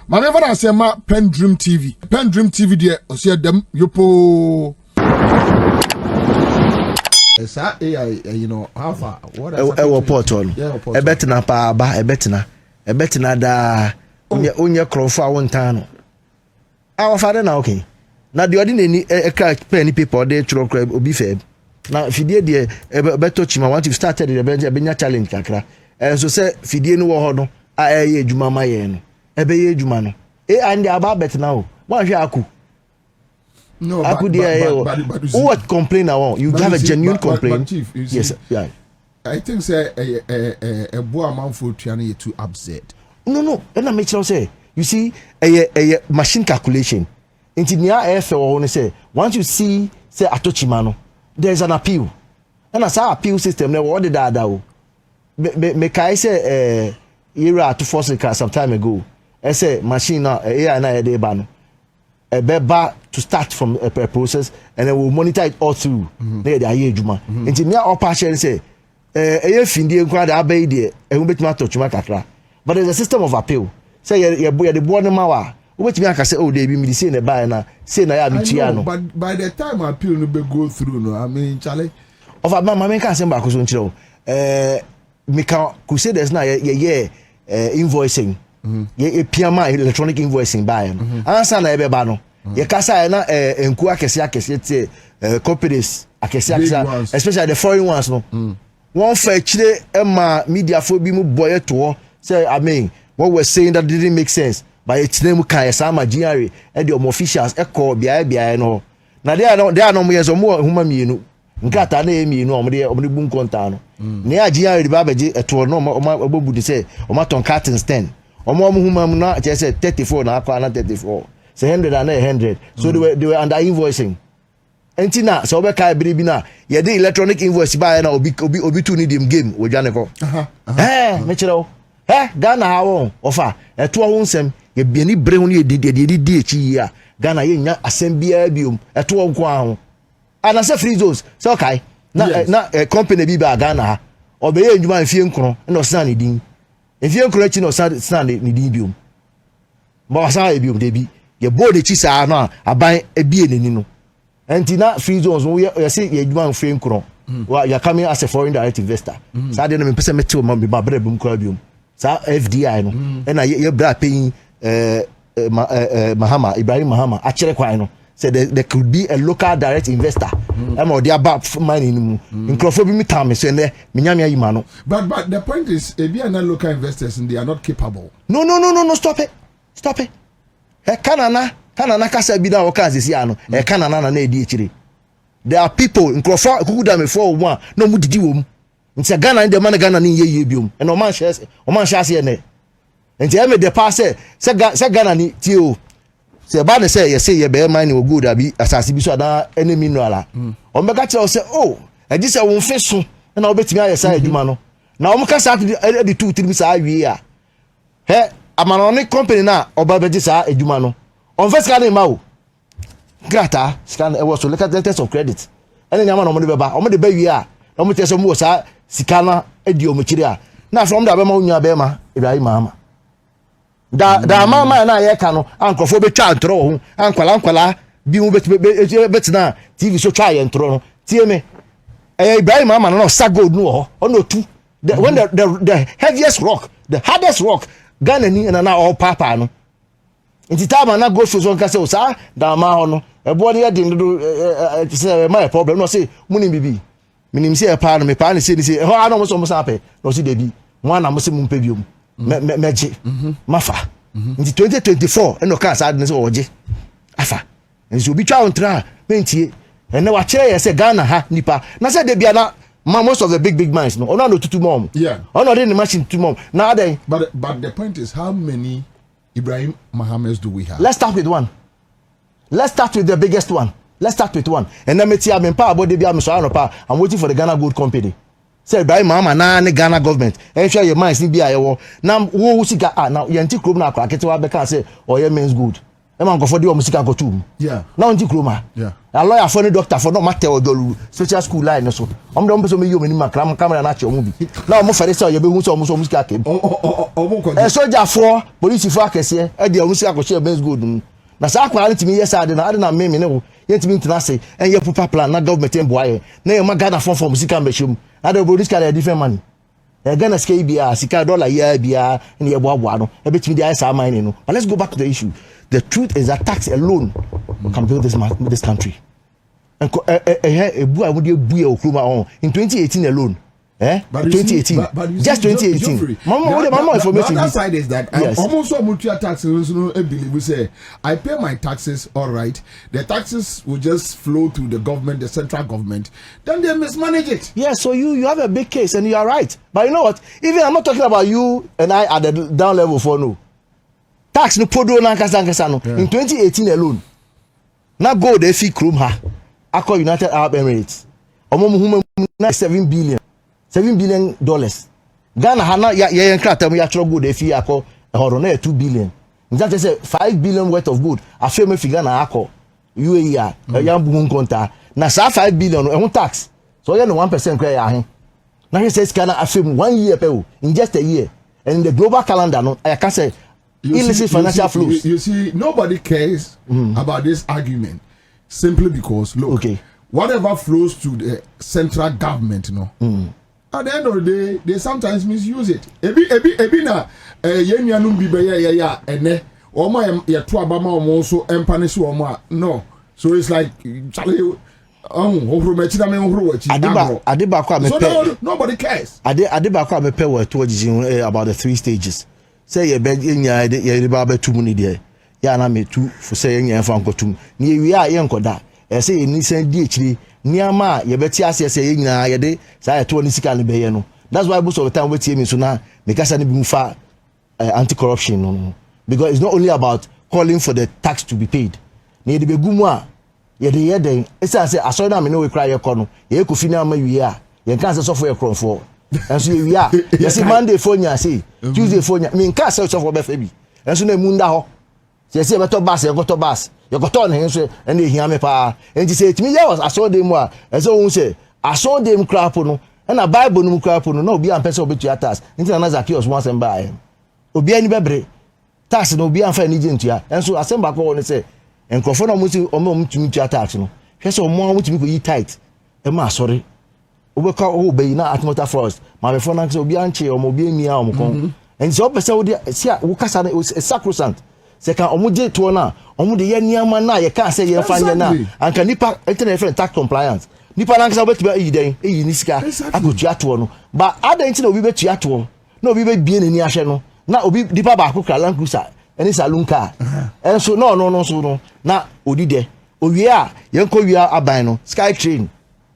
Mama never say ma PENDREAM TV. PENDREAM TV there o say dem yopo. Esa you know how far what e portal. E betina pa ba e betina da onye krofo awontan no. Our father na okay. Na the ordinary pen people dey churo kra obi fe. Na fidie de beto chima want to started the benya challenge kakra. So say fidie no wo ho no aye adwuma maye no. Ebe ye adwuma no. And aba betina o. Wan hwe aku. No, but what complain now? You have a genuine complaint. Chief, yes, yeah. I think say a boy man for trying to upset. No. And I make sure say you see a machine calculation. Into near airfare or say once you see say atochimano, there is an appeal. And as our appeal system, now what did that do? Make I say era to force a car some time ago. I say machine now AI na dey ban. A beba to start from a process and then we'll monitor it all through. They are here juma. Into near upper share say findi nkwa da abai de ehun betima atochima kakra. But there's a system of appeal. Say you the boy no mawa. Ubetimi aka say oh dey be me say na buy na say na ya michia no. But by the time appeal no be go through no, I mean Charlie. Of mama men can say back so nchiro. Me can crusaders na ye invoicing. Ye PMI electronic invoicing buy no. Answer na ebe ba no. Ye kasa na enku akese tie companies akese especially the foreign ones no. One for chile emma media for bi mu boy to say I mean what we're saying that didn't make sense. But it's name kan sama GRA and the officials call bia no na they are no years or more huma mienu nkata na emi no omde bun konta no na ya GRA di ba beje eto no obobu de say omaton cartons 10 huma mu na je say 34 na akwa na 34 say 100 and 100 so they were under invoicing entina so be kai biribi na ye the electronic invoice ba na obi tu need them game wo dwane ko me chiro Ghana hawo ofa eto ho nsem ye biani bre ho ne di echi ya Ghana ye nya asem bia biom eto ho nko aho ana se free zones so okay na company bi ba Ghana ha obeye adwuma mfie nkro na osana ne din mfie nkro echi na osana ne din biom ba osana e biom de bi ye board echi sa no aban ebie neni no enti na free zones wo ye se ye adwuma mfie nkro you are coming as a foreign direct investor sa de no me pese mete o ma bi ba bre bum kwa biom sa FDI no and ye bra paying Ibrahim Mahama actually kwai no said there could be a local direct investor or they about money in Crawford me time so and minyamia yima no but the point is if you are not local investors and they are not capable no stop it kanana kasa bi na wo kan sisi ano kanana na edi echire there are people in Crawford who da me for one no mu didi wo mu nti Ghana in the man Ghana ni ye biom and o man share ne nti e me de pass say Ghana ni ti o say ba ne say ye be man ni good abi asase bi so da enemy no ala o me ka tell say oh e di say won fe so na obetimi aye say adwuma no na o me ka say the 2-3 bi say awie a amanoni company na oba be di say adwuma no on first can ma o grata scan e was so letters of credit ene nyama no mo de be ba o mo de ba wie a o mo tese mo sa sikana edi omchiri a na from da be ma onua be ma Ibrahim Mahama da mama na ye ka no ankofo be twa ntro ho ankwala bi mu betina TV so twa ye ntro no tie me Ibrahim Mahama no sa gold no ho ono tu when the heaviest rock the hardest rock Ghana ni na all papa no nti tama na go so nka se o sa da ma ho no ebo ne ye din do say my problem no say muni bibi minim se e pa no me pa ne se ni se ho ana mo so mo sa pe no se debi mo na mo se mo mpe biom meje mafa nti 2024 eno ka sa de se oje afa nti obi twa ontra mentie ene wa kire ye se Ghana ha nipa na se debi ana most of the big minds no ono no tutu mom ono de ni machine tutu mom na dey but the point is how many Ibrahim Mahamas do we have? Let's start with one. Let's start with the biggest one. Let's start with one. And then I'm in power body be I'm waiting for the Ghana Gold Company. Say Ibrahim Mahama na the Ghana government. And share your minds in be now who see now yanti club na kwakete wa be can say oh yeah means good. man go for the music go to. Yeah. Now on Kroma. Yeah. A lawyer for the doctor for no matter or the special school line so. I'm the person you in my camera na your movie. Now mo fere say you be hu so music came. Oh. Soldier for police for akese e dey music go share best good. Na sa akwa ntimi yes ade na me ne wo. Yentimi ntina say en ye proper plan na government en boy. Na ye magana for music am be shim. Ade police carry different money. Ghana ska bia sika dollar ya bia na ye boaboa no e betimi dey say mine no. But let's go back to the issue. The truth is that tax alone can build this country. And in 2018 alone, But 2018, but just 2018. Mama information. The other side is that yes. Almost all multi taxes. We say I pay my taxes, all right. The taxes will just flow to the government, the central government. Then they mismanage it. Yeah, so you have a big case, and you are right. But you know what? Even I'm not talking about you and I at the down level for no. Tax no podo na kasa no. In 2018 alone. Na go the fee krum ha. Akọ United Arab Emirates. Omo mu $7 billion. $7 billion. Ghana hana ya nkrata mu ya tro go the fee akọ ehoro na $2 billion. That say $5 billion worth of good. Afem me figure na akọ UAE ya mbu nkonta. Na sa $5 billion ehun tax. So ya no 1% kra ya he. Na he says Ghana afem 1 year pe in just a year. And in the global calendar no I can say illicit financial flows. You see, nobody cares about this argument simply because, look, whatever flows to the central government, at the end of the day, they sometimes misuse it. Ebi na yenyanum bibe ya ene oma ya tu abama omo so empanish oma no. So it's like nobody cares. Adebako me pay what about the 3 stages. Say ye beg nya ye ba ba tumu ni de ya na me tu for say nya fa nkotum ni wi a ye nkoda e say ni san di echiri ni ama ye beti ase say ye nyina ye de say to ni sika ni be ye no. That's why most of the time we tie me so na me kasa ni bi mu fa anti-corruption no, because it's not only about calling for the tax to be paid. Ni de be gumu a ye de e say aso na me no we cry ye kono ye ko fi na ma wi a ye kan say so for ye kronfo. And so we are. You see, Monday phone ya see, Tuesday phone ya. Me can't sell for baby. And so na munda ho. You see, beto bus, you got to bus. You got on him so, and they hear me pa. And he say to me, yeah, I saw them more. And so we say, I saw them crap no. And a Bible no crap no. No be am person obi to your task. Into another kiosk once and buy. Obi ani bebre. Tax no be am fa ni gentu ya. And so asem back one say, and crofo no mo to me to your tax no. Hwe so mo mo to me go yi tight. E ma sorry. Obeka obey na atmota forest ma be fona nse obi anche omo obi emi a omo kon and so pese wo de sia wo kasa na sacrosanct se kan omo je to na omo de ye niama na ye kan se ye fa nye na anka nipa internet friend tax compliance nipa na nka obeti ba yi den eyi ni sika agotu ato no ba ada nti na obi betu ato na obi be bie ni ahwe no na obi nipa ba akokra land cruiser eni saloon car and so no so no na odi de owie a ye nko wia aban no sky train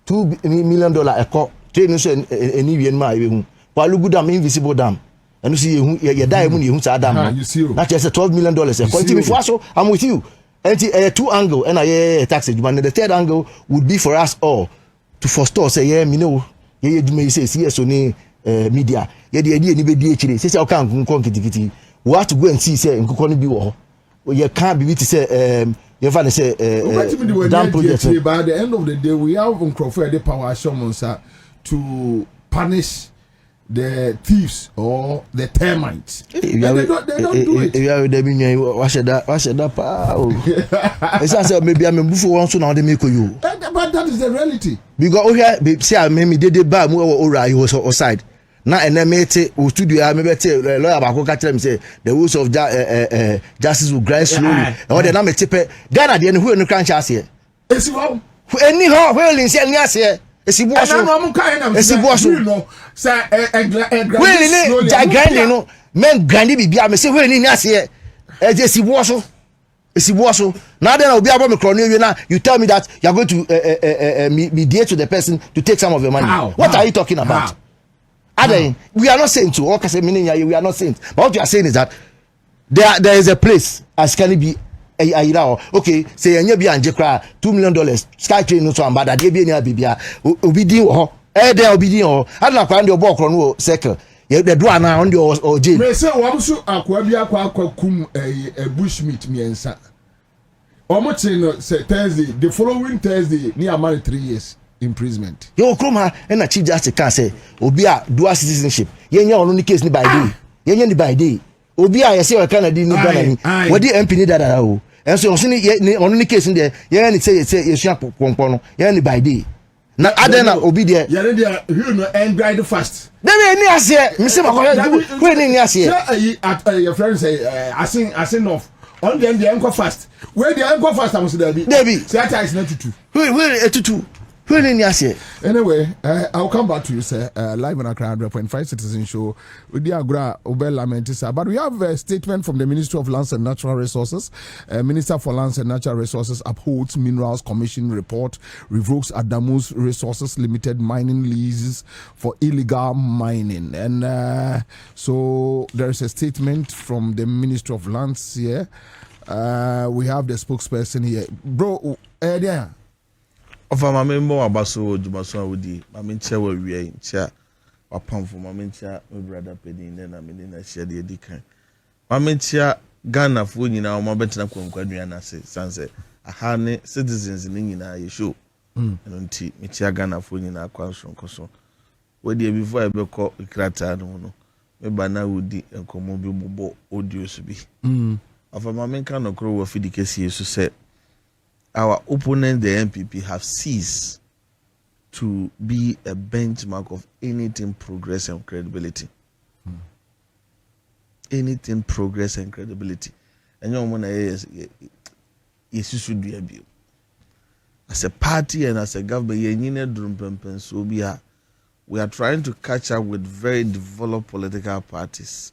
$2 million echo train so any wien ma ehu Palugu dam invisible dam and you see you die mu you sa dam na just $12 million echo nti before so I'm with you and two angle and a tax but the third angle would be for us all to forestall say yeah me know ye do me say yes oni media ye de ni be di echire say o kan nkon kitikiti we have to go and see say nkokon bi wo ho ye can be to say you find say damn project. By the end of the day, we have the power to punish the thieves or the termites. They don't do it. What's that? It's as maybe I'm before one so now they make you. But that is the reality. Because here, see, I maybe did buy more or he was outside. Now and then mate studio I maybe tell lawyer about catch them say the rules of justice will grind slowly. Or the name tip Ghana the who no can chance here. Anyhow, well in say nyase here. Esi boaso. Esi boaso. Say well ni grind no men grind bibia me say well ni nyase here. Esi boaso. Esi boaso. Now then obi abo me kro no na you tell me that you are going to mediate to the person to take some of your money. What are you talking about? We are not saying to all meaning we are not saying, but what you are saying is that there is a place as can it be okay say anya bi anje kra $2 million sky train no so am bad dey bi anya bibia obidin ho there obidin ho adna kwa ndi obo okro no circle the do ana on the or jail me say wo so akwa bi akwa kum bushmeat miensa Almost say Thursday, the following Thursday, near married 3 years imprisonment. Yo, come here, and a chief justice can say, Obia, dual citizenship. Yenya on only case ni by day. Yenya ni by day. Obia, I say, I can't do Ghana. What the MP need that? And so, on only case in there, Yen say, you sharp one, Yen by day. Na adena obedient. Yare you know and grind fast. There any as here, Mr. Makoya, when in as here. At your friends say, I sing off. On the end, the anchor fast. Where the anchor fast, I must Debbie. That is not to. Where to? When in as here. Anyway, I'll come back to you, sir. Live on Accra 100.5 Citizen Show with the GRA Obel Lamentisa. But we have a statement from the Ministry of Lands and Natural Resources. Minister for Lands and Natural Resources upholds Minerals Commission report, revokes Adamu's Resources Limited mining leases for illegal mining. And so there is a statement from the Ministry of Lands here. We have the spokesperson here. Bro, there. Of my member Abaso Jumaso Woody, my mentor will be a chair, or pump for my mentor, my brother Penny, and I mean, I share the deacon. My mentor Ghana for you now, my better Quadriana says, Sunset, a honey citizens in England, you show. And until Michia Ghana for you now, Quanson Cosso. Where dear before I be called a crater, I don't know. Maybe now would be a commobile audio to be. Of a man can of grow of the case, to say. Our opponents, the MPP, have ceased to be a benchmark of anything progress and credibility. Anything progress and credibility. And you know, yes, you should be a bill. As a party and as a government, so we are trying to catch up with very developed political parties.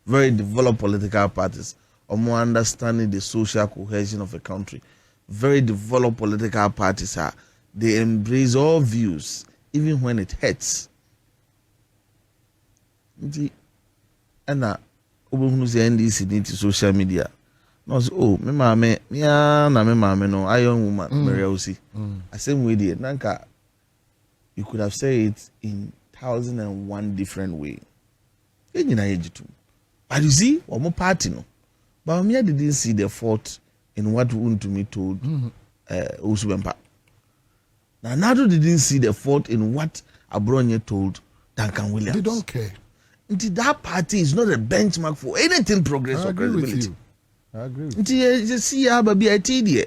Very developed political parties. Or more understanding the social cohesion of a country. Very developed political parties they embrace all views, even when it hurts. And NDC need to social media. No, me mama, no, I young woman, Maria Osi. I same way there. Nanka, you could have said it in 1,001 different ways. But you see, one more party no. But I didn't see the fault in what Untumi told Usubempa. Now, Nado didn't see the fault in what Abronye told Duncan Williams. They don't care. Until that party is not a benchmark for anything progress or credibility. I agree with you. Until you see how baby I tell you,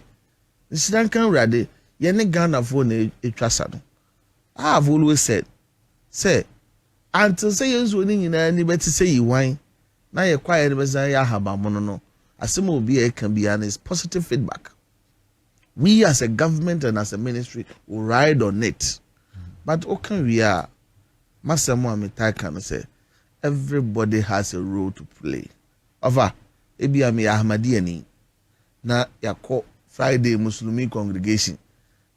this Duncan Rade, Yene Ghana for a trasano. I have always said, say, until say you're winning in any better say you wine. Now you're quiet, but I have a mono. As some will be, can be honest, positive feedback. We as a government and as a ministry will ride on it. But okay, we are. Master Mohamed can say, everybody has a role to play. Over, ebi ami Ahmadiyani. Na yako Friday Muslimi congregation.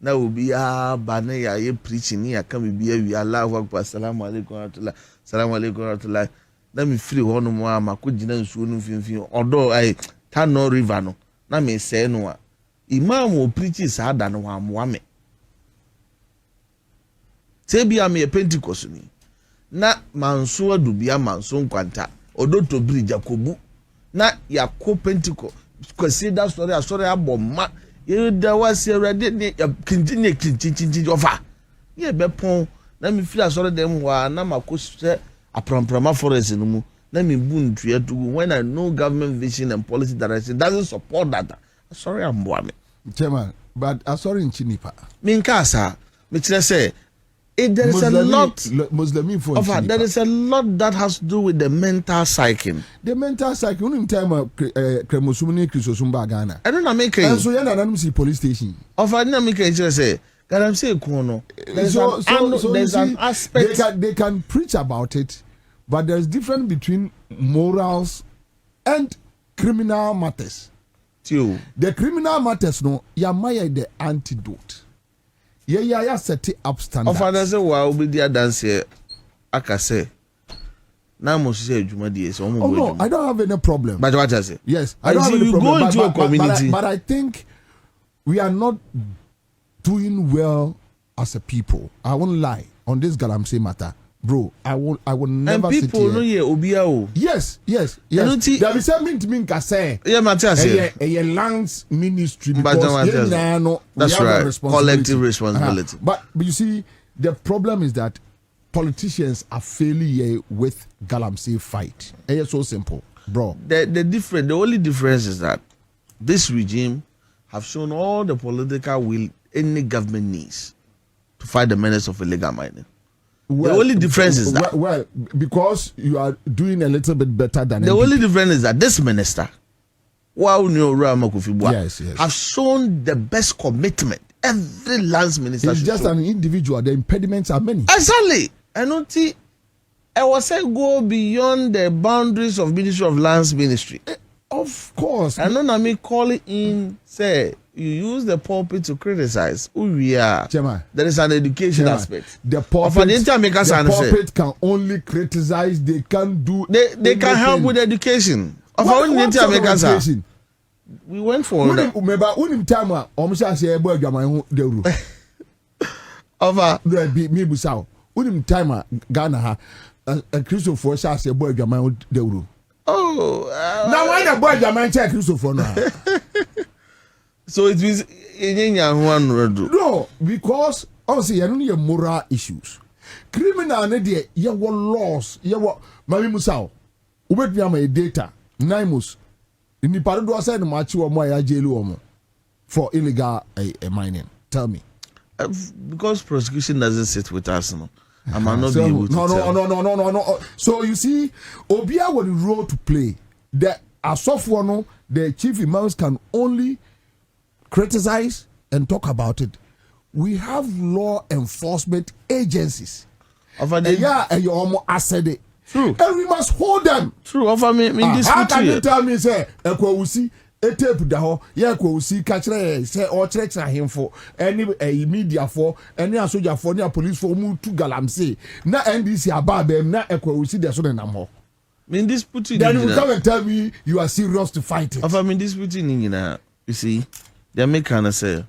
Na ubi bane ya ye preaching ya kami biya we Allahu Akbar, Assalamu alaikum wa rahmatullah, Assalamu alaikum wa rahmatullah. Na me free hono mo ama ko gina nsuo no finfin odo ai Tano River no na me say no a imam o preach sa da no amoa me se bia me Pentecost ni na manso adubia manso nkwanta odo to bridge akobu na yakọ Pentecost kwesi da story asori aboma ye da wase awrade ne kinjinye ofa ye bepon na me free asori dem wa na makọ apramprama forest no mu na me buntua to when I know government vision and policy direction doesn't support that. Sorry, I'm boy. Chairman, but I sorry in Chinipa. Min kasa, me say there is a lot there is a lot that has to do with the mental psyche. The mental psyche, only time kremosumni krisosumba Ghana. I don't know make and so yana na see police station. Of I na make say Gadam say kono. There's an aspect they can preach about it. But there's difference between morals and criminal matters. Tio. The criminal matters, no, Yamaya the antidote. Yeah, set it up standards. Of others, wow, be the dance here. Akase. Now, must say, Jumadi is almost. Oh, no, I don't have any problem. But what I say? Yes, I don't have any problem. Go into a community. But I think we are not doing well as a people. I won't lie on this Galamsey matter. bro, I will never and people sit here. No Obiao. Yes. There is something to me say. Yeah, Matthias. A lands ministry because that's right. Collective responsibility. But you see, the problem is that politicians are failing with Galamsey fight. It's so simple, bro. The only difference is that this regime have shown all the political will any government needs to fight the menace of illegal mining. The only difference is that because you are doing a little bit better than the only difference is that this minister, yes, have shown the best commitment. Every lands minister is just an individual. The impediments are many. Exactly. I don't think I was saying go beyond the boundaries of Ministry of Lands Ministry. Of course. I know Nami call it in, say, you use the pulpit to criticize who we are. Chema, there is an education aspect. The pulpit can only criticize, they can't do they can help with education. What sort of education? We went for that. Time Ghana a Christopher Shas a boy Jaman Deuru. Oh, now why the boy Jaman check Christopher now? So it means no, because obviously you don't need moral issues. Criminal media, you were laws, you were Mami Musao, Ubet Yama data, Naimus, in the Parado said Machu or Moya Jelu for illegal mining. Tell me. Because prosecution doesn't sit with us, no. I might not be able to no. So you see, Obia was the role to play. The Asofwano, the chief imams can only criticize and talk about it. We have law enforcement agencies. And you almost said it. True. And we must hold them. True. How can you tell me, say, a tape daho ya ko si ka kire say or kire him for any media for any soldier for any police for mu to Galamsey na NDC ababem na ekwo si de so na nam ho then you come and tell me you are serious to fight it. You see, they make kind of say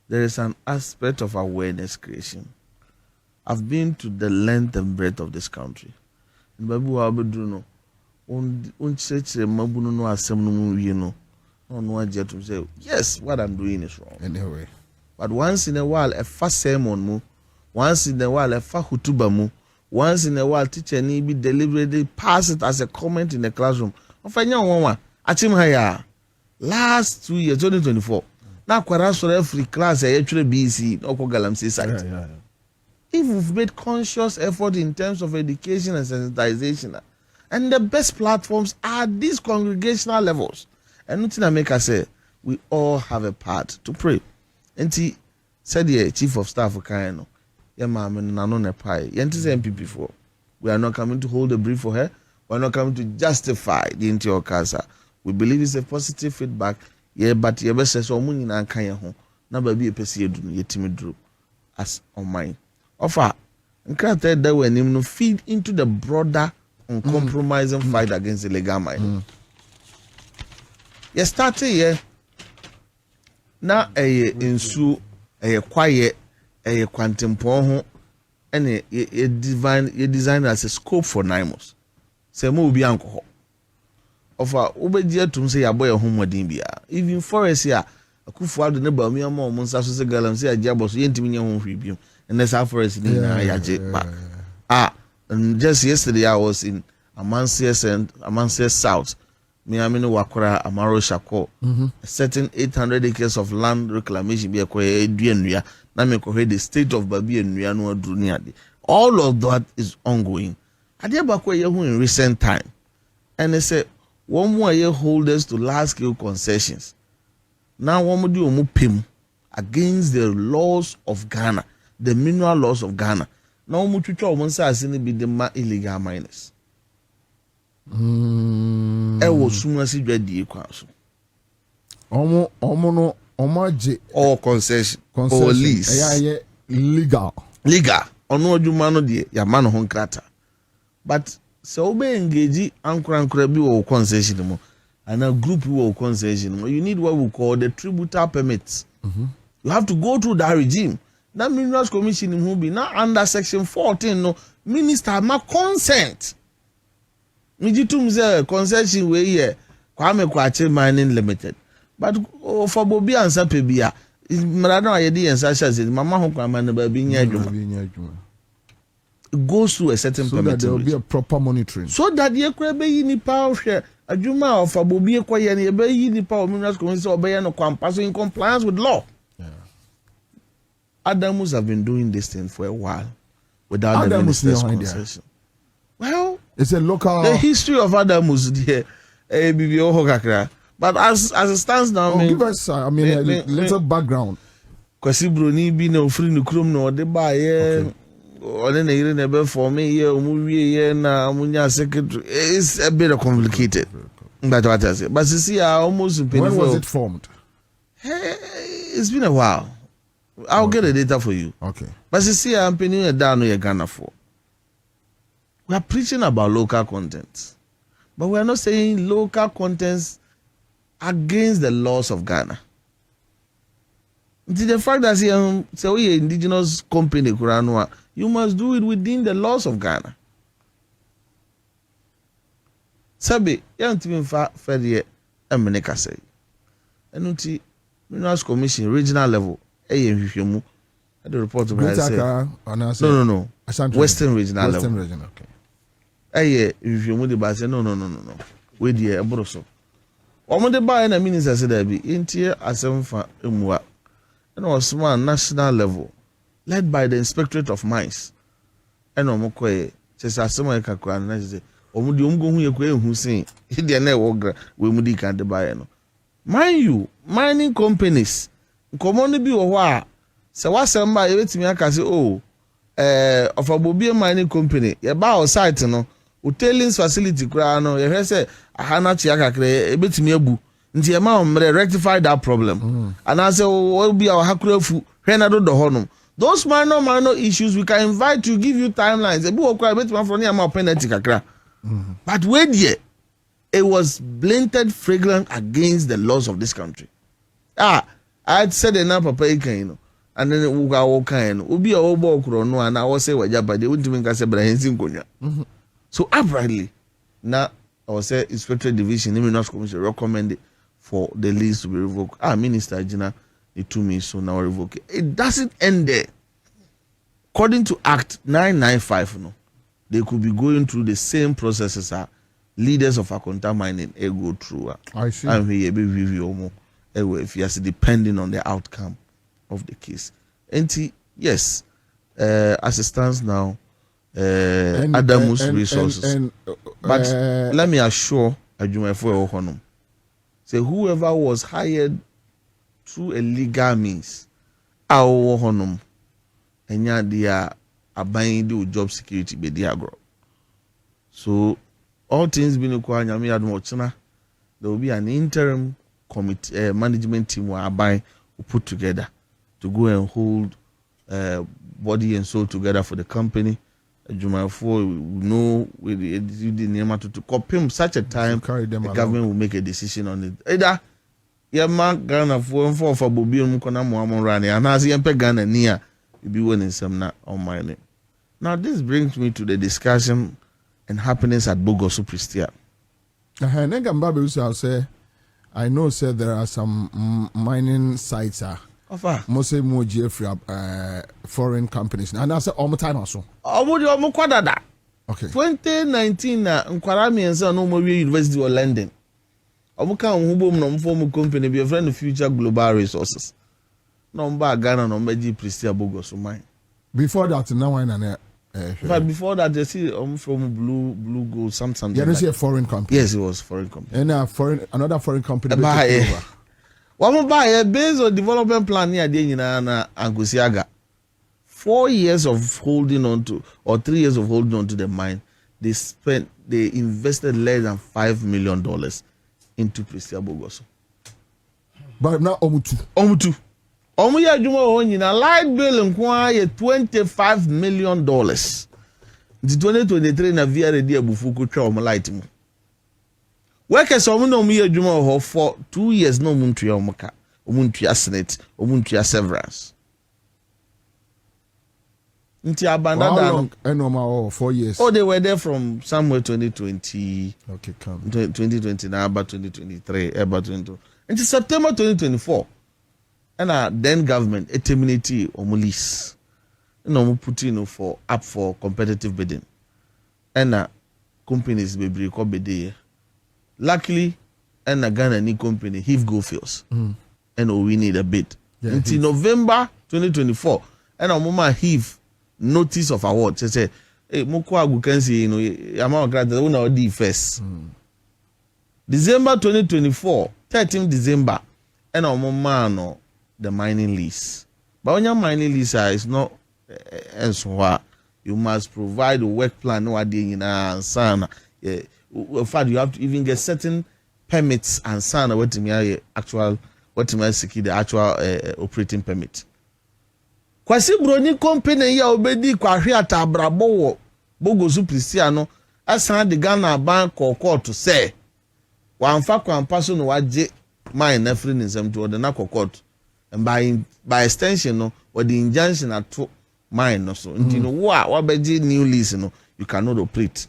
there is an aspect of awareness creation. I've been to the length and breadth of this country. Babu abedru no church mabuno no asem no wie no no age to say yes, what I'm doing is wrong anyway. But once in a while a fast sermon mu, once in a while a fa hutuba mu, once in a while teacher need be deliberately pass it as a comment in the classroom. Ofanya one achim haya last 2 years 2024 na kwara so every class e twa BC no ko Galamsey site. If we've made conscious effort in terms of education and sensitization, and the best platforms are these congregational levels. And nothing I make us say, we all have a part to pray. And he said the chief of staff of Kayano, yeah, ma'am, and I know a pie. Yantis MP before. We are not coming to hold a brief for her. We are not coming to justify the interior casa. We believe it's a positive feedback. Yeah, but your best says, oh, money and Kaya home. Number be a PC, ye timid drew as on mine. Offer and crafted that when him feed into the broader uncompromising fight against illegal mining. You started here now insu quiet quantum pon and a design as a scope for Nimos. Say mo bi anko offer obedia tum say aboy homodin bia even forest here akufu ado ne ba mi am o nsa so se Galamsey ajabo so yentimi nya ho hwibiem and that's how forest ni na yaje back. And just yesterday I was in Amansia South. Miami no Wakora Amaro Shako. A certain 800 acres of land reclamation be acquired duenua. Na me ko the state of Babi and no aduniade. All of that is ongoing. Adiabakwa yehu in recent time. And they say one more year holders to large scale concessions. Now one more do pim against the laws of Ghana, the mineral laws of Ghana. Now mutucho omonsa asini be the illegal miners. Ewo sumasi dwadi ekwaso. Omo je all concession or lease. Legal. Ono adwuma no de ya ma no ho nkrata. But so be engage ankura bi wo concession mo and a group wo concession mo, you need what we call the tributary permits. You have to go through that regime. na Minerals Commission who be now under section 14 no minister ma consent mijitum say concession we here Kwame Kwache Mining Limited but for Bobi ansa pe bia mrado ayedi ensa say mama ho kwama na ba bi nya adwuma it goes through a certain so that there will be a proper monitoring so that ye kra be yi nipa hwe adwuma of Bobi ekoye na ye be yi nipa o Minerals Commission obey no kwampa so in compliance with law. Adamus have been doing this thing for a while without the minister's concession. Well, it's a local. The history of Adamus there, but as it stands now, give us a little background. Kwasi Broni bi na ofri no krom na ode ba ye ode na yire na be for me ye omuwie ye na amunya secretary. It's a bit complicated. But what I say, but see, almost. When was it formed? It's been a while. I'll get the data for you. Okay. But you see, I'm penning it down here Ghana for. We are preaching about local content. But we are not saying local contents against the laws of Ghana. The fact that say we indigenous company, you must do it within the laws of Ghana. Sabi, young team fair year, Emeneka say. And Minerals Commission, regional level. The report to no. Western regional level. Region, okay. No. Wait here, Broso. Omo de buy na minister said there be intie asemfa emua. And was small national level led by the Inspectorate of Mines. And omo koye chese asema kakwa na say omo de omgo hu ye koye hu sin. E de na e wo gra we mu di kan de buy no. Mind you, mining companies nkomo bi wo ho a se wasem ba ye betimi aka se of Bobi mining company ye ba o site no o tailings facility kura no ye hwe se ahana chia kakre e betimi abu nti e ma o mre rectify that problem and I say o bi a hakura fu hwe na do ho no those minor issues we can invite to give you timelines e bi wo kura betimi afro na ma penalty kakra but wait here it was blatant flagrant against the laws of this country. I'd said enough papa ikan and then we go walk in ubi a obo kro no and I was say wajaba they wouldn't even say brahensin konya. So uprightly now I was say Inspector Division Minerals Commission recommended for the lease to be revoked. Minister Gina it to me so now revoke it. It doesn't end there. According to Act 995 no they could be going through the same processes as leaders of Akonta mining go through. I see. And we be review if you are depending on the outcome of the case. And yes, as it stands now, Adamus resources. But let me assure Ajumefo Honum. Say whoever was hired through a legal means, our Honum, and ya they are buying the job security be diagro. So all things being equal, there will be an interim committee management team who will put together to go and hold body and soul together for the company. Jumafo know with the name to copy such a time the government will make a decision on it. Either man Ghana for Bobi and Mukona Muhammad Rani and as Yempe Ghana near you be winning some na on my name. Now this brings me to the discussion and happenings at Bogoso Pristia. I know, sir, there are some mining sites. Mostly more foreign companies. And I said, all the time also. Okay. 2019, Nkwarami and Son, no more University of London. Omuka Humbo, no form company, be a friend of future global resources. No, Ghana, no Meji Pristia Bogoso mine. Before that, now I but before that, they see from Blue Gold, something. Yeah, like. A foreign company. Yes, it was foreign company. And another foreign company. One buy based on development plan near the Angusiaga. 4 years of holding on to, or 3 years of holding on to the mine, they invested less than $5 million into Pristia Bogoso. But now Omutu. Omuya Juma Onyina light bill inquire $25 million. The 2023 na via ready bufuku twa om light mu. Workers omu no muya Juma for 2 years no muntua omka. Omuntua senate, omuntua severance. Nti abandada no 4 years. Oh, they were there from somewhere 2020. Okay, come. 2020 now about 2023 about 22. Until September 2024. And then government terminated lease. No put for up for competitive bidding. And companies be break up bid. Luckily, and a Ghana new company, Heave Goldfields. And we need a bid. Yeah, until November 2024. And a moment Heave notice of award. Say, hey, Mokwa Gukensi, amount granted, we know the first. December 2024, 13th December, and a moment the mining lease. But when your mining lease is not, and so you must provide a work plan. No idea in in fact, you have to even get certain permits and sign what to me actual what to me secure the actual operating permit. Kwasi broni company ya obedi kwahwe atabrabo wo bogozu Cristiano asan de Ghana bank court to say wamfa kwampa so no waje mine na free nsem to the na court and by extension no or the injunction ato mine no so nti no wo a wabeji new lease no you cannot operate.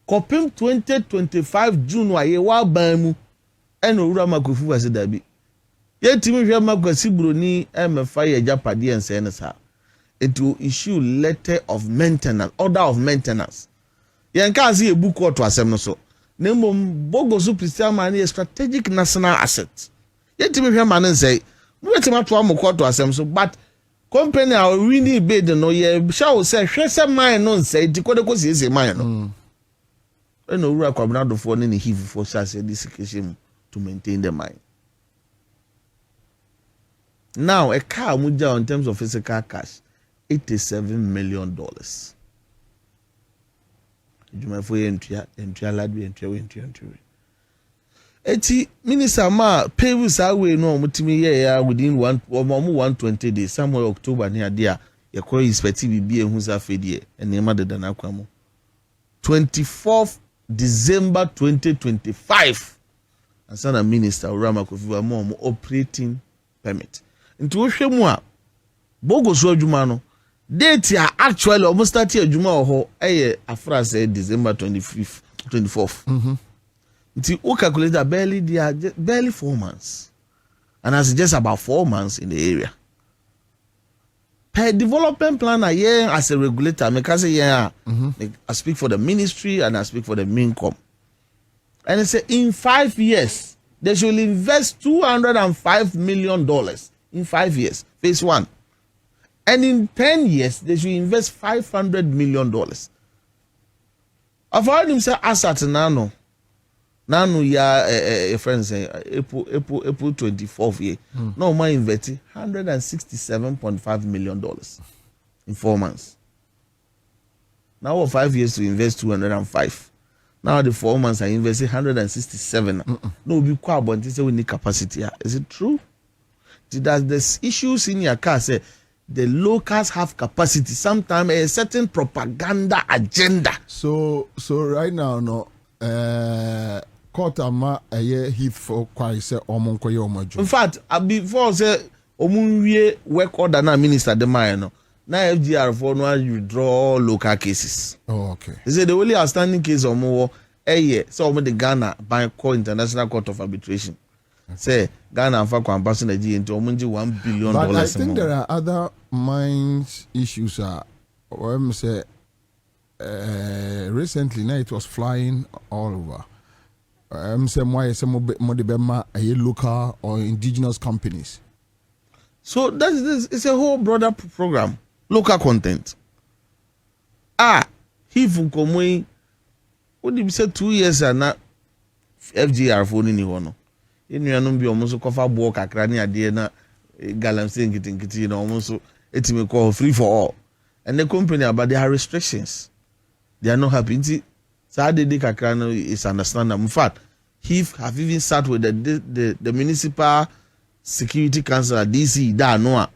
Kopim 2025 June wa ye wa ban mu ena owura makofu wase dabi yetimi hwe makwasi broni emefa ye japade ense ne sa it will issue letter of maintenance, order of maintenance. Yen ka se ebu court asem no so nembom bogosu Christian man is strategic national asset. Yetimi hwe man nse mo wetima to am court asem so but company a winning bid no ye shall say hwe se man no nse dikode ko sie man no. No ura kwabnado for any heavy for such a discussion to maintain the mine. Now a car muja in terms of physical cash, $87 million. Juma for entry Eti minister ma pay us away no mutimi ya within 120 days somewhere October near there ye call inspective bi ehun sa fedie enema de dana kwamo 24th December 2025 and sana minister Urama Kofiwa mo operating permit nti wo hwemu a bogoso adwuma no date ya actually almost start adwuma ho afra say December 24th nti o calculate that barely 4 months and as just about 4 months in the area per development plan as a regulator, I speak for the ministry and I speak for the MINCOM. And I say in 5 years, they should invest $205 million in 5 years, phase 1. And in 10 years, they should invest $500 million. I've heard him say asset nano ya friends say April 24th year. No man invested $167.5 million in 4 months. Now 5 years to invest 205. Now the 4 months I invested 167. No be quite but say we need capacity. Is it true? That there's issues in your car say the locals have capacity. Sometimes a certain propaganda agenda. So right now no court ama heat for quite say omonkoye omojo. In fact, before say omunwie work order na minister de mine no. Na FGR for no withdraw local cases. Oh, okay. They say the only outstanding case omo so omo the Ghana by International Court of Arbitration. Okay. Say Ghana and Fakwa ambassador G into omo $1 billion. But I think there are other mines issues say recently now it was flying all over. Say why some local or indigenous companies. So that's this. It's a whole broader program. Local content. If we what did you say 2 years and not FGR phone in one. In your number almost cover book a cranny idea na galam saying getting almost it may call free for all. And the company but there are restrictions. They are not happy. Saturday Kakrano is understandable. In fact, he have even sat with the municipal security council at DC da no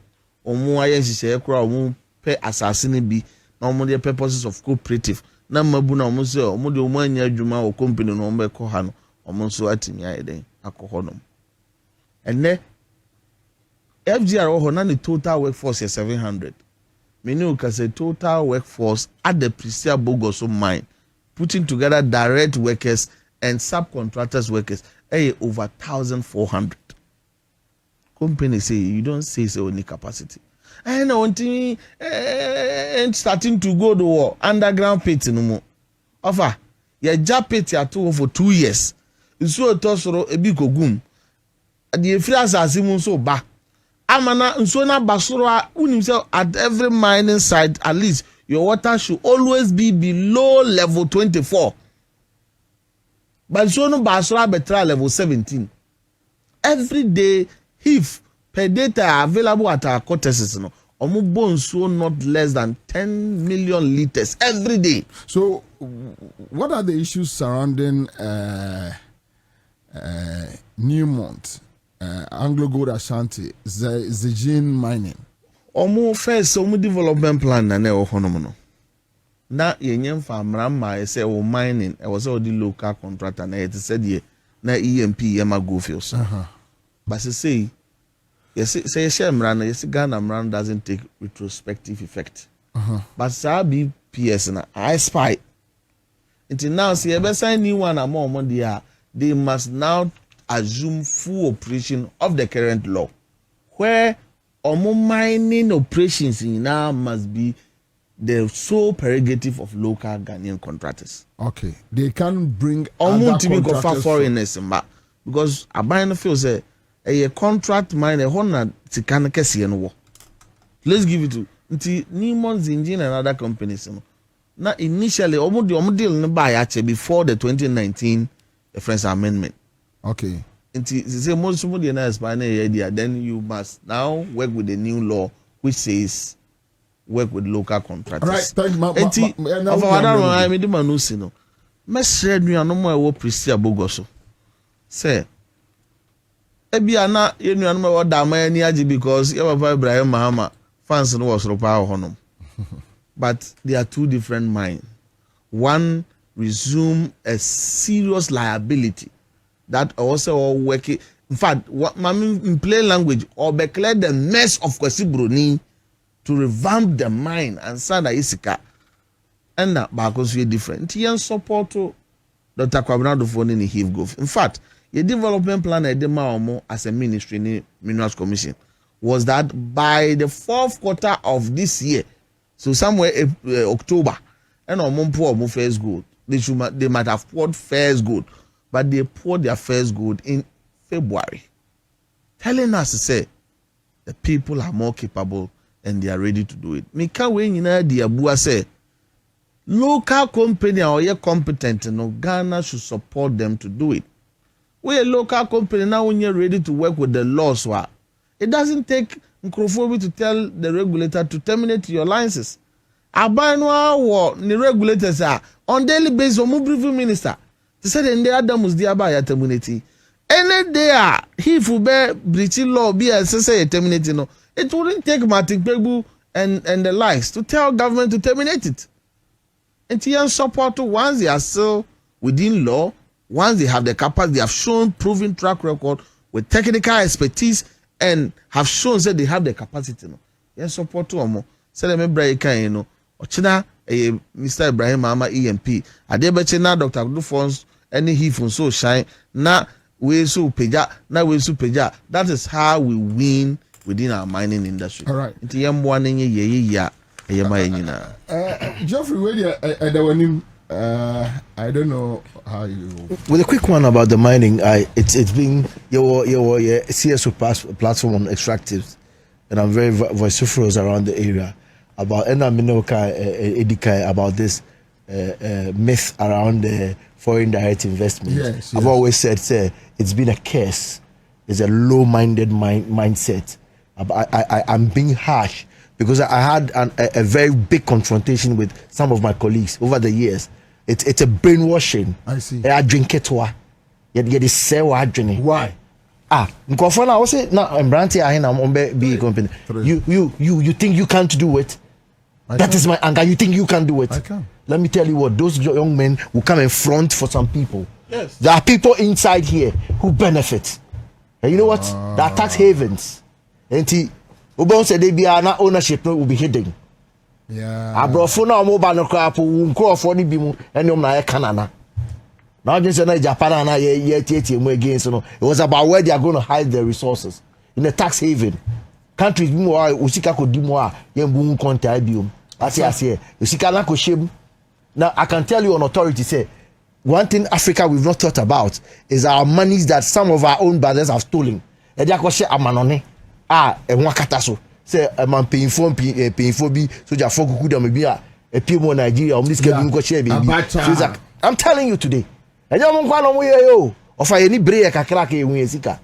omo ayensi se ekura omo pe assassin bi na omo the purposes of cooperative na mabu na omo se omo de omo anya adwuma o company no omo ekọ ha no omo so atimi ayeden akọkọ no enne FGR ho na the total workforce is 700 Meaning as a total workforce at the Prisia Bogoso mine, putting together direct workers and subcontractors workers, over 1,400. Company say you don't say it's only capacity. And wanting and starting to go to war underground pit no more. Offer your job pit ya two for 2 years. So tosoro ebi kogum. The freelance asimun so ba. Amana nsona basoro unim say at every mining site at least your water should always be below level 24. But so no basoro betra level 17. Every day if per data available at our corteses, no, so not less than 10 million liters every day. So, what are the issues surrounding Newmont, Anglo Gold Ashanti, Zijin mining? First, development plan na ne ohonomono. Na yenye mramma say o mining, I was all the local contractor na it said ye na EMP yema go fields. But say yes, say share Mran, yes, Ghana Mran doesn't take retrospective effect. But Sabi PS na I spy. Until now, see, ever sign new one among money, they must now assume full operation of the current law, where mining operations in now must be the sole prerogative of local Ghanaian contractors. Okay, they can bring other contractors foreigners, because a buying feels a contract mine a honor to can no. Let's give it to Newmont's engine and other companies. Now initially almost deal no buy actually before the 2019 French amendment. Okay. Say most somebody na idea, then you must now work with the new law which says work with local contractors. Right, thank you. I made the manusi no. Mesre nu anomo ewo Prisia Bogoso. Say Ebiana yenu anomo wa da man ni agi because your papa Ibrahim Mahama fans no was ropa honum. But they are two different minds. One resume a serious liability that also all working. In fact, what in plain language, or declare the mess of Kwesi to revamp the mine and Sada Isika. And that because we are different. TN support to Dr. Kwabena phone in Heave Gulf. In fact, the development plan at the Maomo as a ministry in the Minerals Commission was that by the 4th quarter of this year, so somewhere October, and on pour first gold. They might have poured first gold, but they poured their first gold in February, telling us to say the people are more capable and they are ready to do it. Me can't wait in the Abua say local company or you're competent, Ghana should support them to do it. We're a local company now when you're ready to work with the laws. It doesn't take Nkrofo to tell the regulator to terminate your licenses. Abanwa or the regulators are on daily basis or briefing minister. They said in the Adam was the Abaya terminate. Any day he will be breaching law be a terminating. No, it wouldn't take Martin Pegbu and the likes to tell government to terminate it. And TN support once they are still within law, once they have the capacity, they have shown proven track record with technical expertise and have shown that they have the capacity. No, yes, support to more. Say let me break Ochina Mr. Ibrahim Mama EMP. Adebechina Dr. Dufons any he from so shine na we so peja na we so peja. That is how we win within our mining industry. All right. Geoffrey, I don't know how you. With a quick one about the mining, it's been your CSO platform on extractives, and I'm very vociferous around the area about about this myth around foreign direct investment. Yes. I've always said, it's been a curse. It's a low-minded mindset. I'm being harsh because I had a very big confrontation with some of my colleagues over the years. It's a brainwashing. I see. I drink it. Why? Nkofana I say now I'm branty I'm be company. You think you can't do it? That is my anger. You think you can do it? I can. Let me tell you what, those young men will come and front for some people. Yes. There are people inside here who benefit. And you know what? There are tax havens. And Ubon said they be our ownership will be hidden. Yeah. Abrofo na omo ba no crap nkrofo ni bi mu enom na ye kanana. Now just say Japan na ye tie mu against no. It was about where they are going to hide their resources in a tax haven. Countries bi mu a usika ko di mu a ye mbu konta biom. Ase usika na ko shem. Now I can tell you on authority say one thing Africa we've not thought about is our monies that some of our own brothers have stolen. E dia ko she amanone enwa kata so. Say man paying for bi so ja for kuku dem bi a people Nigeria this can go share baby. So I'm telling you today. Enyo mo kwa no mo ye yo. Ofa ye ni break kakra ka ehun esika.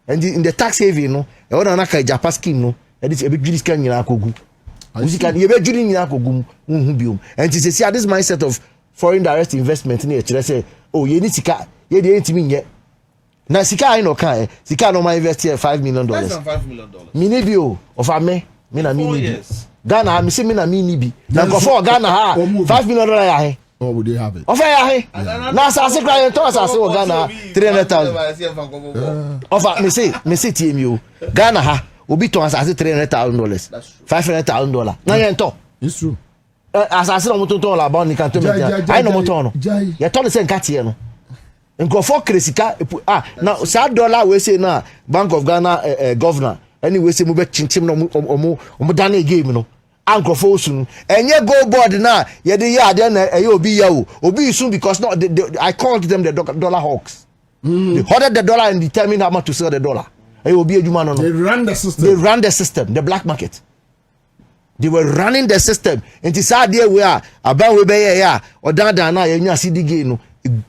And in the tax haven no, e wona na ka Japan scheme no, e dis e be judi sika nyina akogu. Usika ye be judi nyina akogu hu biom. And this mindset of foreign direct investment ni e kire say oh ye ni sika ye de entimi nye. Na sika ai no kan sika no ma invest here $5 million. Less than $5 million. Mini bio of me na mini bi. Ghana me say me na mini bi. Na go for Ghana ha $5 million ya he. Or would they have it? Of ya he. Na sa se cry to sa se o Ghana 300,000. Of me say TMU. Ghana ha obi to sa se $300,000. $500,000. Na yen to. It's true. Asase no motonton la ba ni kan to me. Ai no moton no. Ya to le se nkatie no. Nkofo kresika now sa dollar we say na Bank of Ghana governor anyway say mo be chinchim no omo dane game no ankofo sun enye go board na ye de ya de na obi ya o obi soon because not I called them the dollar hawks. They hoarded the dollar and determined how much to sell the dollar. Obi ejuma no. They ran the system. They ran the system, the black market. They were running the system. And it's sad there we are about we be ya or dan na ye nya CD game no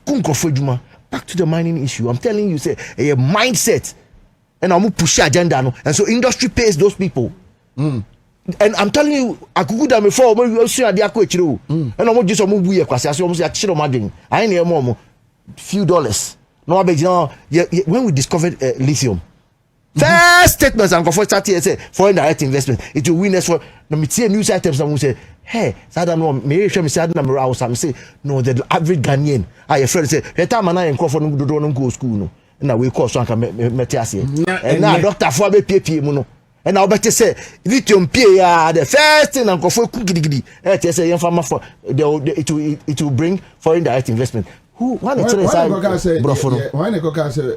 gunkofo ejuma. Back to the mining issue. I'm telling you, say a mindset, and I'm push agenda, no. And so industry pays those people. And I'm telling you, I could do before. We see they are quite true. And I'm just a move here because I say chiro mading. I ain't here more few dollars. No, I bet when we discovered lithium, first statements and comfort start here say foreign direct investment. It will win us for. No, me see news items and we say. Hey, I don't know. Me show me say that number house. I'm say no. The average Ghanaian, your friend say, "Hey, time man, I ain't call for no go school no." And now we call so I can me and now doctor for be PPM no. And now better say lithium pay the first thing and call for gidi. Hey, say young farmer for it will bring foreign direct investment. Who why the say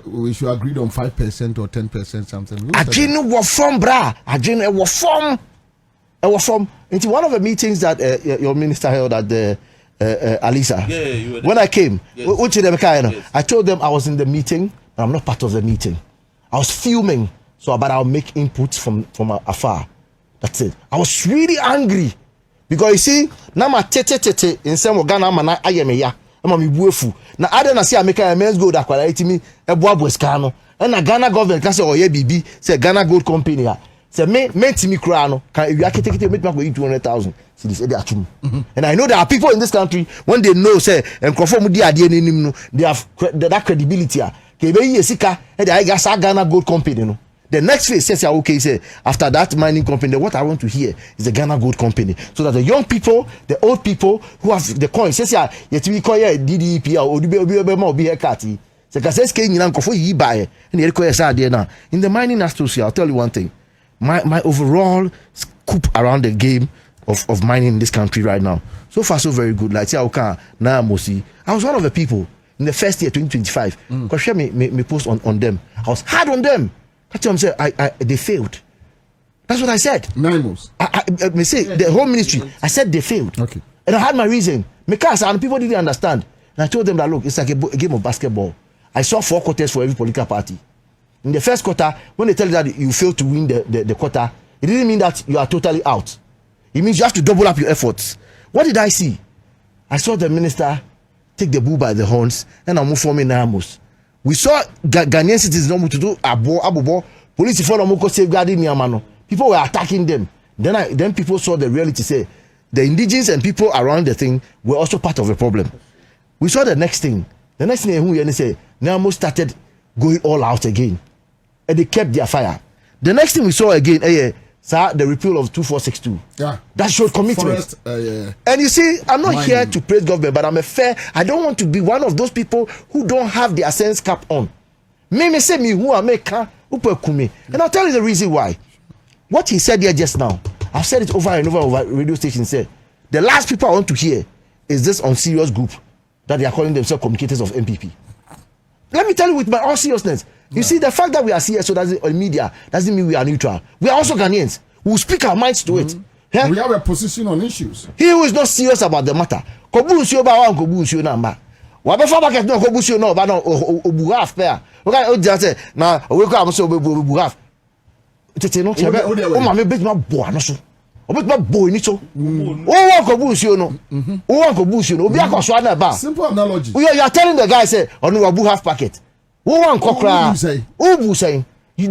we should agree on 5% or 10% something. Agreement was from bra. Agreement was from. I was from into one of the meetings that your minister held at the Alisa. Yeah, you were there. When I came, Yes. I told them I was in the meeting, but I'm not part of the meeting. I was filming, but I'll make inputs from afar. That's it. I was really angry because you see, now my tete in some Ghana man I am ya. I'm a buefu. Now I don't see I make a men's gold acquire me a boabo scano. And a Ghana government can say oh yeah BB say Ghana Gold Company. Say me me cry no can you take make go 200,000 and I know there are people in this country when they know say and conform di ade enim no they have that credibility ke be yesika and I gas Ghana Gold Company no the next phase says okay say after that mining company what I want to hear is the Ghana Gold Company so that the young people the old people who have the coin says ya yetimi call ya DDP or obi ma obi hekati say ka say ske nyina nkofo yi bae and e call ya there now in the mining association. I'll tell you one thing. My overall scoop around the game of mining in this country right now, so far so very good. Like now Mosi, I was one of the people in the first year 2025. Because share me post on them. I was hard on them. That's what I'm saying. They failed. That's what I said. 9 months. I say the whole ministry. I said they failed. Okay. And I had my reason. Because and people didn't understand. And I told them that look, it's like a game of basketball. I saw 4 quarters for every political party. In the first quarter, when they tell you that you failed to win the quarter, it didn't mean that you are totally out. It means you have to double up your efforts. What did I see? I saw the minister take the bull by the horns and I'm forming Namos. We saw Ghanaian citizens to do abo police for them safeguarding Niamano. People were attacking them. Then people saw the reality. Say the indigenous and people around the thing were also part of the problem. We saw the next thing. The next thing who say Niamo started going all out again. And they kept their fire. The next thing we saw again, the repeal of 2462. Yeah. That showed commitment. And you see, I'm not here to praise government, but I don't want to be one of those people who don't have their sense cap on. Me say me who are make and I'll tell you the reason why. What he said here just now I've said it over and over radio stations. Say the last people I want to hear is this unserious group that they are calling themselves communicators of MPP. Let me tell you with my all seriousness. You see, the fact that we are serious, so that's on media, doesn't mean we are neutral. We are also Ghanaians. We will speak our minds to it. Yeah? We have a position on issues. He who is not serious about the matter. Kobusio ba wan kobusio na mba. Wa be fa market no kobusio no ba no obu half pair. Okay, o just say na we ko am so obu half. Tete no chebe. O ma me bet ma bo ano so. O bet ma bo ni so. O wan kobusio no. O wan kobusio no. Obi akoso na ba. Simple analogy. You are telling the guy say onu obu half packet. O wan kokra. Obu say. They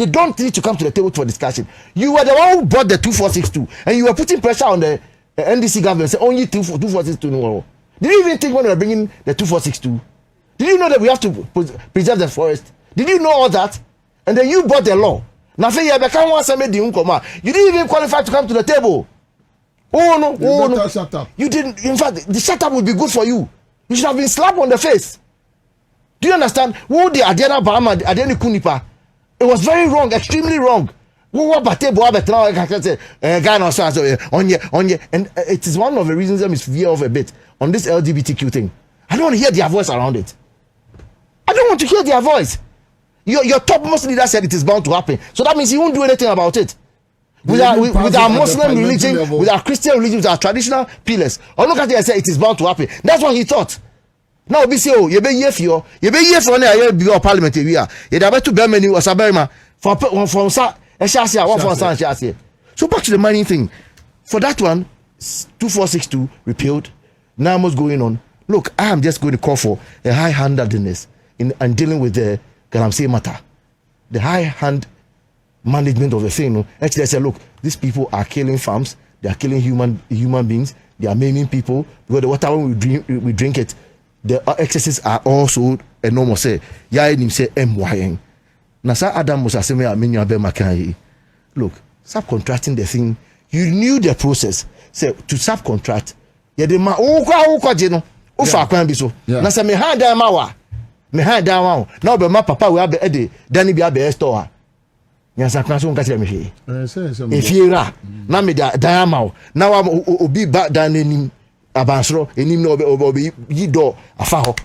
don't need to come to the table for discussion. You were the one who brought the 2462 and you were putting pressure on the NDC government. Say only 2462 no. Did you even think when we were bringing the 2462? Did you know that we have to preserve the forest? Did you know all that? And then you brought the law. Now you didn't even qualify to come to the table. Oh no. Shut up. You didn't. In fact, the shut up would be good for you. You should have been slapped on the face. Do you understand? Who the Adena Bahama, Adeni Kunipa? It was very wrong, extremely wrong. And it is one of the reasons I'm veer off a bit on this LGBTQ thing. I don't want to hear their voice around it. I don't want to hear their voice. Your topmost leader said it is bound to happen. So that means he won't do anything about it. With our Muslim religion, with our Christian religion, with our traditional pillars. Or look at it and say it is bound to happen. That's what he thought. Now be say oh you be here for na you be parliament we are you dey to be many was aberima from sa e share one from sa share. So back to the mining thing. For that one 2462 repealed. Now what's going on? Look, I am just going to call for a high-handedness in dealing with the Galamsey matter. The high-hand management of the thing. Actually, I said, look, these people are killing farms, they are killing human beings, they are maiming people because the water when we drink it. The excesses are also enormous. Say, ya him say MYN. Nasa Adam was asking me a menu makai. Look, subcontracting the thing. You knew the process. Say to subcontract. Ya de ma o jeno. O fa kwan bi so. Nasa me hand down mawa. Me hand down wow. Now be my papa we have the Danny be store. Nyansa kwan so nka tire me hwe. Efiera. Na me da mawo. Na wa obi ba dan enim. Abansro enim no obi yi do afa ho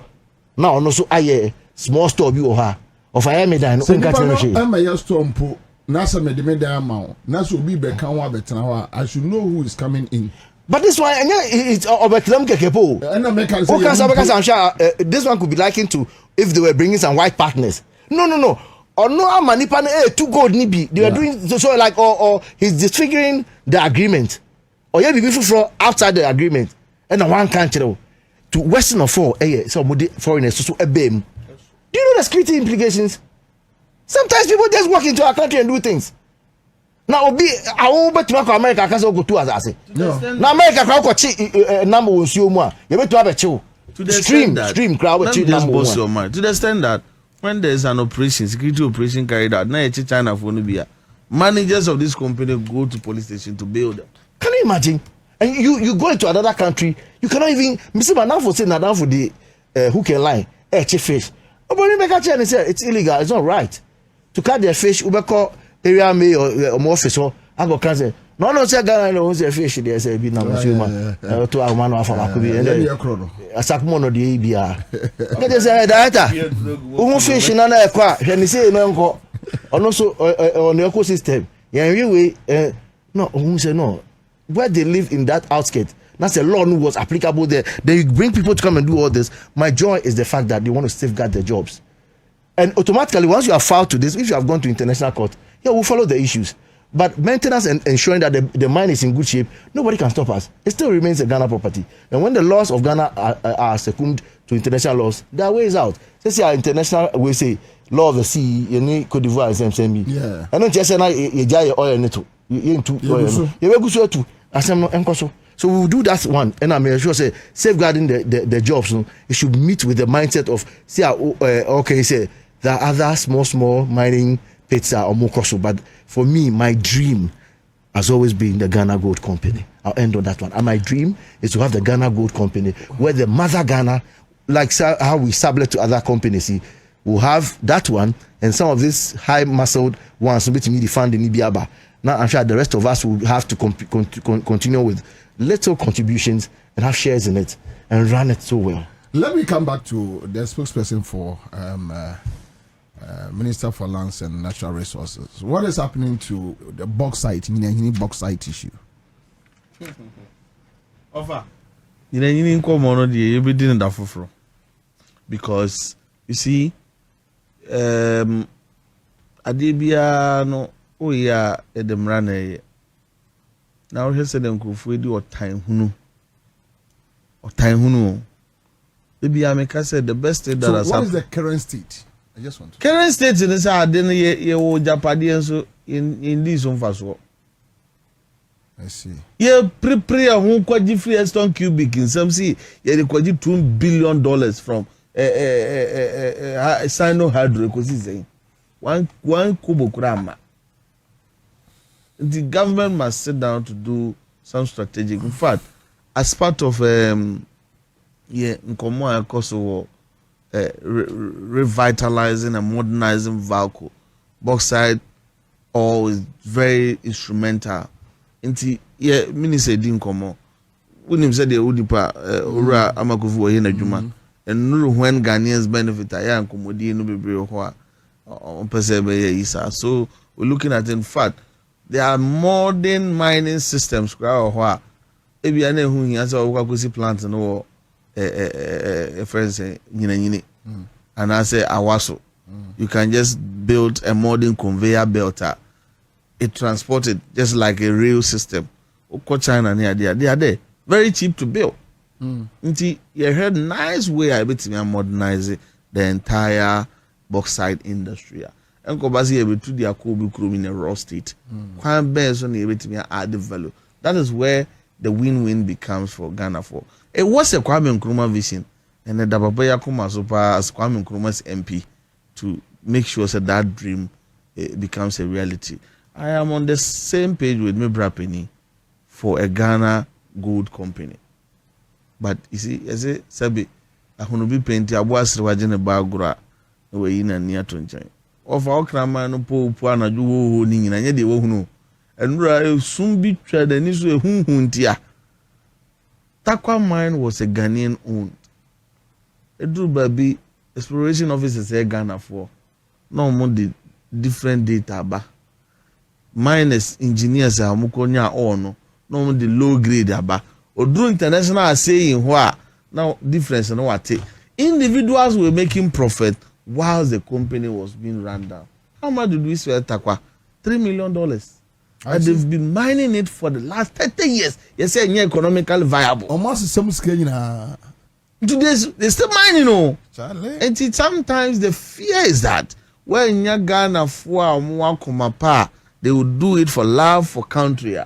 na ono so aye small store bi wo ha of aye me dan no nka tire hwe am aye store mpo na sa me de me dan ma wo na so obi be kan wa betena ho I should know who is coming in. But this one it's obeklam kekepo na me can say because I'm sure this one could be likened to if they were bringing some white partners. No or no amanipa na too gold ni bi they were doing so like or he's disfiguring the agreement or you be before outside the agreement. And one country to Western of four, so foreigners so a beam. Do you know the security implications? Sometimes people just walk into our country and do things. Now, I will bet to America can go to as I say. Now, America can number one, you bet to have a chill. To the stream crowd to the extent that when there's an operation, security operation carried out, now China for Nubia, managers of this company go to police station to bail them. Can you imagine? And you go into another country, you cannot even Mr. Manan for saying that for the hook and line, chief fish. But when you say it's illegal, it's not right. To catch their fish, Ubeko area may or more fish or I go cancel. No, say Ghana no say fish there say be na human. To our man of Akubi and then a sakmono the ABR. Get say that. Who fish na na kwa, when say no nko. Ono so on the ecosystem. Yeah, we no, who say no. Where they live in that outskirts, that's a law who was applicable there. They bring people to come and do all this. My joy is the fact that they want to safeguard their jobs. And automatically, once you have filed to this, if you have gone to international court, we'll follow the issues. But maintenance and ensuring that the mine is in good shape, nobody can stop us. It still remains a Ghana property. And when the laws of Ghana are succumbed to international laws, there are ways out. Let's say our international, we say, law of the sea, you need Cote d'Ivoire, SMSMB. Yeah. And don't just say, you buy oil in it. You into oil. You go to so we will do that one, and I'm sure say safeguarding the jobs. No, it should meet with the mindset of say okay, say there are other small mining pits or more cross. But for me, my dream has always been the Ghana Gold Company. I'll end on that one. And my dream is to have the Ghana Gold Company, where the mother Ghana, like how we sublet to other companies, will have that one, and some of these high muscled ones which need the fund in Ibiaba. Now I'm sure the rest of us will have to continue with little contributions and have shares in it and run it so well. Let me come back to the spokesperson for Minister for Lands and Natural Resources. What is happening to the bauxite issue? Offer. You need come on the everything in that for because you see, Adibia no edemrane. Now he said them could do or time hunu. Maybe I make said the best state that so has what happened. is the current state? I just want to. Current state in this didn't ye Japanese in this one first world. I see. Ye prepare who kwaji free stone cubic in some see ye the kwaji $2 billion from Sino Hydro because saying one kubo kurama. The government must sit down to do some strategic. In fact, as part of nkomo akoso revitalizing and modernizing Valco, bauxite ore is very instrumental. Inti minister di nkomo. Unim said the udipa ora amakufu wo na djuma. And no when Ghanaians benefit aya nkomo di no bebre ho on pese be isa. So we're looking at, in fact, there are modern mining systems kwa ebi ana hu hia so kwakosi plant no friends nyina and I say awaso you can just build a modern conveyor belt. It transported just like a rail system. China they are there very cheap to build. Nti you heard nice way I bet me modernize the entire bauxite industry. Enko basi ebe to dia ko bi kuro in a raw state. Kwan ben so na ebe me add value. That is where the win-win becomes for Ghana for. It was a Kwame Nkrumah vision, and the Dababaya Kuma so as Kwame Nkrumah's MP to make sure that dream becomes a reality. I am on the same page with Mebra Penny for a Ghana gold company. But you see, as I sabi, I want to be painted. I was watching a GRA we in a near to enjoy. Of our crama no po na ju wo ni nyina nye de wo hunu. Enura soon be trade and is a huntia. Takwa mine was a Ghanaian owned. A do baby exploration officers say Ghana for no more the different data ba. Miners engineers are mukonya no more the low grade aba. Or do international are saying what now difference no what individuals were making profit while the company was being run down. How much did we sell Takwa? $3 million. And they've been mining it for the last 30 years. You say it's economically viable. Almost some scale Today they still mining, Charlie. And sometimes the fear is that when you Ghana for they will do it for love for country.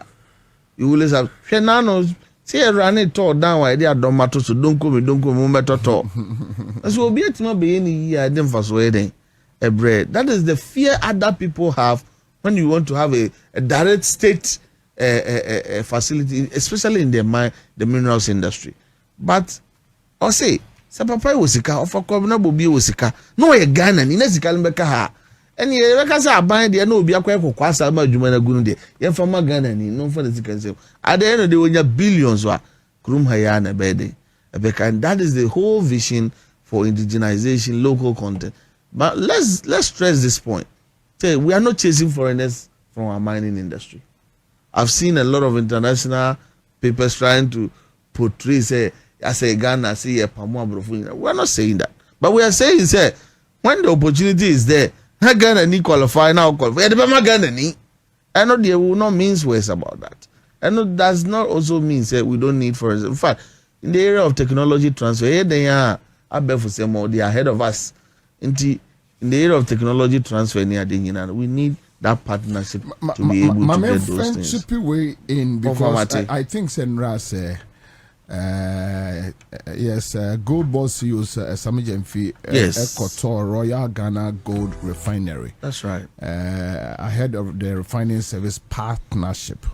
You will have Shenanos say run it all down why they are domato so don't come better. So be it not be any year them for sweating a bread. That is the fear other people have when you want to have a direct state facility, especially in the minerals industry. But I'll say, Sapapa was or for Communal Bobi was no a Ghana, in Esikalmbeka ha. And ye Rekasa bind the no be a quack Kwasa Jumana Gundi, yen from Ghana, no for the second. At the end of the day, when your billions were Krum Hayana Bede, and that is the whole vision for indigenization, local content. But let's stress this point. We are not chasing foreigners from our mining industry. I've seen a lot of international papers trying to portray, say, as a Ghana, say, a Pamua Brofuna. We're not saying that. But we are saying, say, when the opportunity is there, Ghana need qualify, now qualify. Ghana need. I know there will not mean words about that. And it does not also mean, say, we don't need foreigners. In fact, in the area of technology transfer, they are ahead of us. In the area of technology transfer, we need that partnership to be able to get those things. Way in because I think Senra say, yes, Gold Boss CEOs Sami Jemfi, yes, Ekotor Royal Ghana Gold Refinery. That's right. Ahead of the refining service partnership